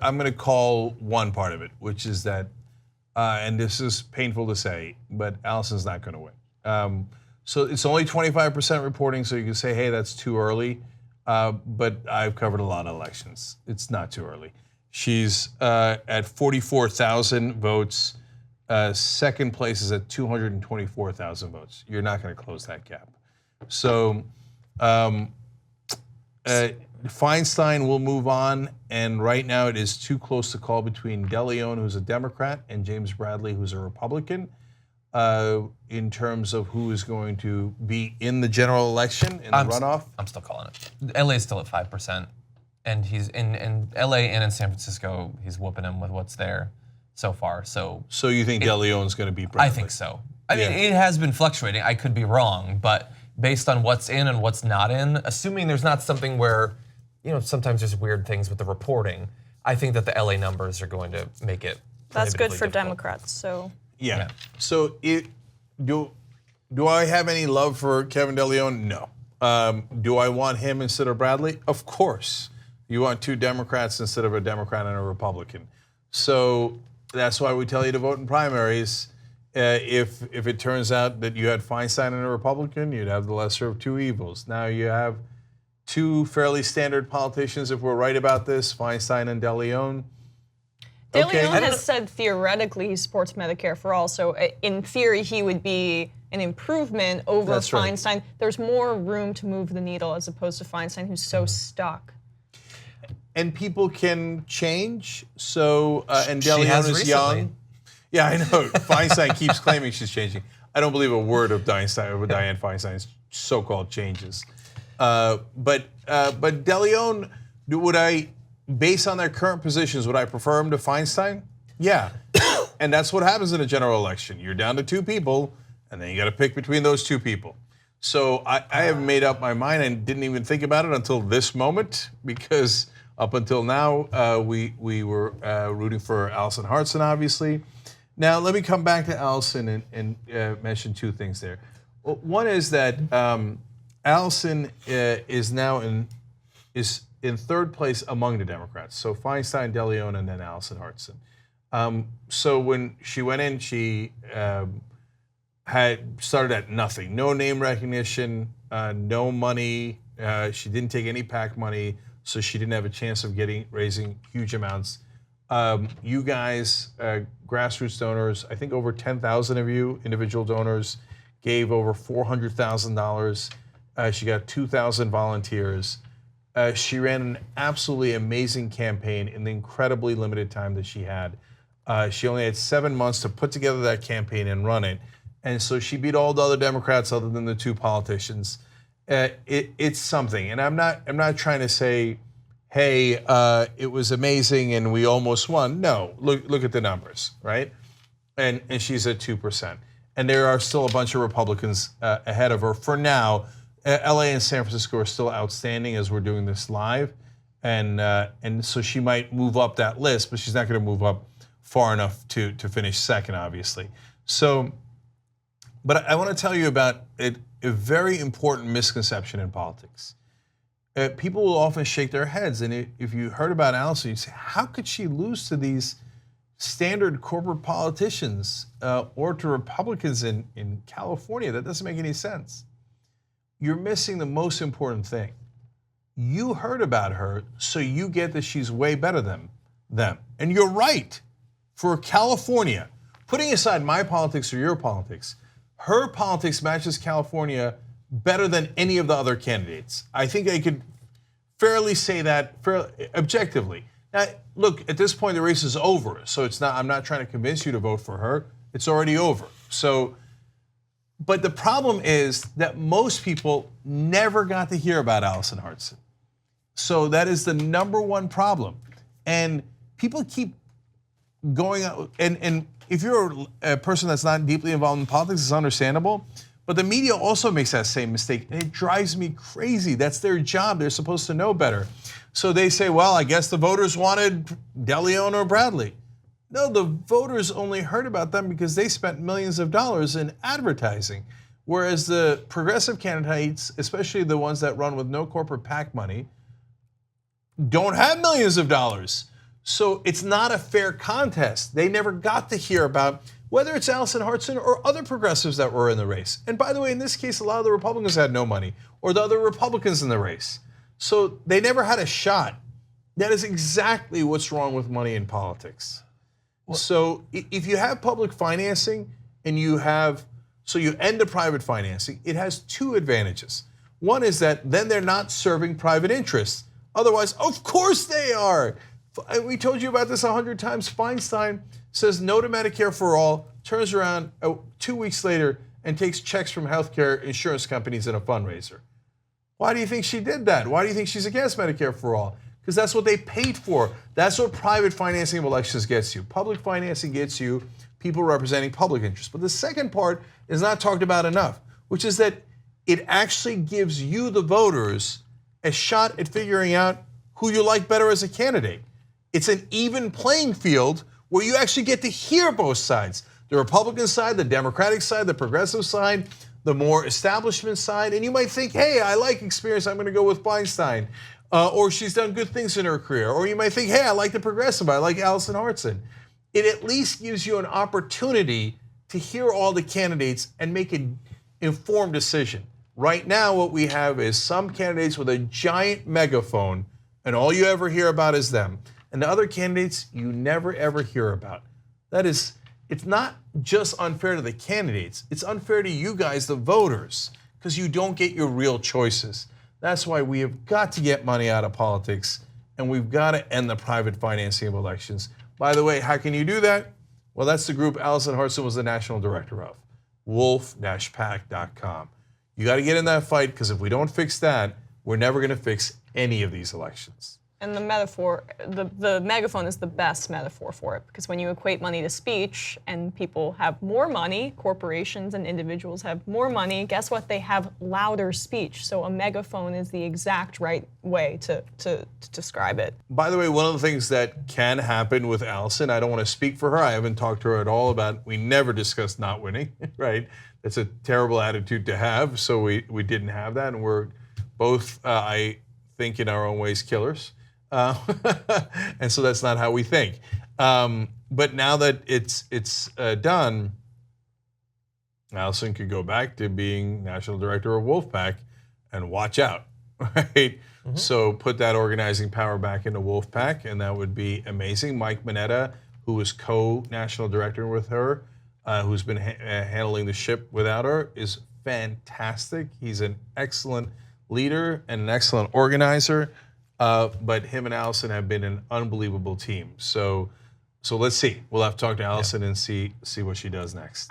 I'm going to call one part of it, which is that, and this is painful to say, but Alison's not going to win. So it's only 25% reporting, so you can say, hey, that's too early. But I've covered a lot of elections. It's not too early. She's at 44,000 votes. Second place is at 224,000 votes. You're not going to close that gap. So Feinstein will move on, and right now it is too close to call between DeLeon, who's a Democrat, and James Bradley, who's a Republican, in terms of who is going to be in the general election, in the runoff. I'm still calling it. LA is still at 5%, and he's in LA and in San Francisco, he's whooping him with what's there so far. So you think DeLeon's going to beat Bradley? I think so. I mean, it has been fluctuating. I could be wrong, but based on what's in and what's not in, assuming there's not something where, sometimes there's weird things with the reporting, I think that the LA numbers are going to make it. That's good for difficult. Democrats, so. Yeah. So do I have any love for Kevin DeLeon? No. Do I want him instead of Bradley? Of course. You want two Democrats instead of a Democrat and a Republican. So that's why we tell you to vote in primaries. If it turns out that you had Feinstein and a Republican, you'd have the lesser of two evils. Now you have two fairly standard politicians, if we're right about this, Feinstein and DeLeon. DeLeon has said theoretically he supports Medicare for all, so in theory he would be an improvement over Feinstein. Right. There's more room to move the needle as opposed to Feinstein, who's so stuck. And people can change, so, and DeLeon is young. Yeah, I know. Feinstein keeps claiming she's changing. I don't believe a word of Dianne Feinstein's so-called changes. But DeLeon, based on their current positions, would I prefer him to Feinstein? Yeah. And that's what happens in a general election. You're down to two people, and then you got to pick between those two people. So I have made up my mind and didn't even think about it until this moment, because up until now, we were rooting for Alison Hartson, obviously. Now, let me come back to Alison and mention two things there. One is that Alison is now in third place among the Democrats. So Feinstein, DeLeon, and then Alison Hartson. So when she went in, she had started at nothing. No name recognition, no money. She didn't take any PAC money, so she didn't have a chance of raising huge amounts. You guys, grassroots donors, I think over 10,000 of you, individual donors, gave over $400,000. She got 2,000 volunteers. She ran an absolutely amazing campaign in the incredibly limited time that she had. She only had 7 months to put together that campaign and run it. And so she beat all the other Democrats other than the two politicians. It's something. And I'm not trying to say, hey, it was amazing and we almost won. No, look at the numbers, right? And she's at 2%. And there are still a bunch of Republicans ahead of her for now. LA and San Francisco are still outstanding as we're doing this live. And so she might move up that list, but she's not going to move up far enough to finish second, obviously. So, but I want to tell you about a very important misconception in politics. People will often shake their heads, and if you heard about Alison, you say, how could she lose to these standard corporate politicians or to Republicans in California? That doesn't make any sense. You're missing the most important thing. You heard about her, so you get that she's way better than them. And you're right. For California, putting aside my politics or your politics, her politics matches California better than any of the other candidates. I think I could fairly say that objectively. Now, look, at this point, the race is over, so it's not. I'm not trying to convince you to vote for her. It's already over. So, but the problem is that most people never got to hear about Alison Hartson. So that is the number one problem. And people keep going out, and if you're a person that's not deeply involved in politics, it's understandable. But the media also makes that same mistake, and it drives me crazy. That's their job. They're supposed to know better. So they say, well, I guess the voters wanted DeLeon or Bradley. No, the voters only heard about them because they spent millions of dollars in advertising. Whereas the progressive candidates, especially the ones that run with no corporate PAC money, don't have millions of dollars. So it's not a fair contest. They never got to hear about whether it's Alison Hartson or other progressives that were in the race. And by the way, in this case, a lot of the Republicans had no money, or the other Republicans in the race. So they never had a shot. That is exactly what's wrong with money in politics. So if you have public financing and you end the private financing, it has two advantages. One is that then they're not serving private interests. Otherwise, of course they are. We told you about this 100 times. Feinstein says no to Medicare for all, turns around 2 weeks later and takes checks from healthcare insurance companies in a fundraiser. Why do you think she did that? Why do you think she's against Medicare for all? Because that's what they paid for. That's what private financing of elections gets you. Public financing gets you people representing public interest. But the second part is not talked about enough, which is that it actually gives you, the voters, a shot at figuring out who you like better as a candidate. It's an even playing field where you actually get to hear both sides. The Republican side, the Democratic side, the progressive side, the more establishment side. And you might think, hey, I like experience, I'm going to go with Feinstein. Or she's done good things in her career. Or you might think, hey, I like the progressive, I like Alison Hartson. It at least gives you an opportunity to hear all the candidates and make an informed decision. Right now, what we have is some candidates with a giant megaphone, and all you ever hear about is them. And the other candidates you never, ever hear about. That is, it's not just unfair to the candidates, it's unfair to you guys, the voters, because you don't get your real choices. That's why we have got to get money out of politics, and we've got to end the private financing of elections. By the way, how can you do that? Well, that's the group Alison Hartson was the national director of, wolf-pac.com. You got to get in that fight, because if we don't fix that, we're never going to fix any of these elections. And the metaphor, the megaphone is the best metaphor for it, because when you equate money to speech and people have more money, corporations and individuals have more money, guess what? They have louder speech. So a megaphone is the exact right way to describe it. By the way, one of the things that can happen with Alison, I don't want to speak for her, I haven't talked to her at all about, we never discussed not winning, right? That's a terrible attitude to have, so we didn't have that, and we're both, I think in our own ways, killers. And so that's not how we think. But now that it's done, Alison could go back to being national director of wolf-pac and watch out, right? Mm-hmm. So put that organizing power back into wolf-pac, and that would be amazing. Mike Mineta, who was co-national director with her, who's been handling the ship without her, is fantastic. He's an excellent leader and an excellent organizer. But him and Alison have been an unbelievable team. So let's see. We'll have to talk to Alison and see what she does next.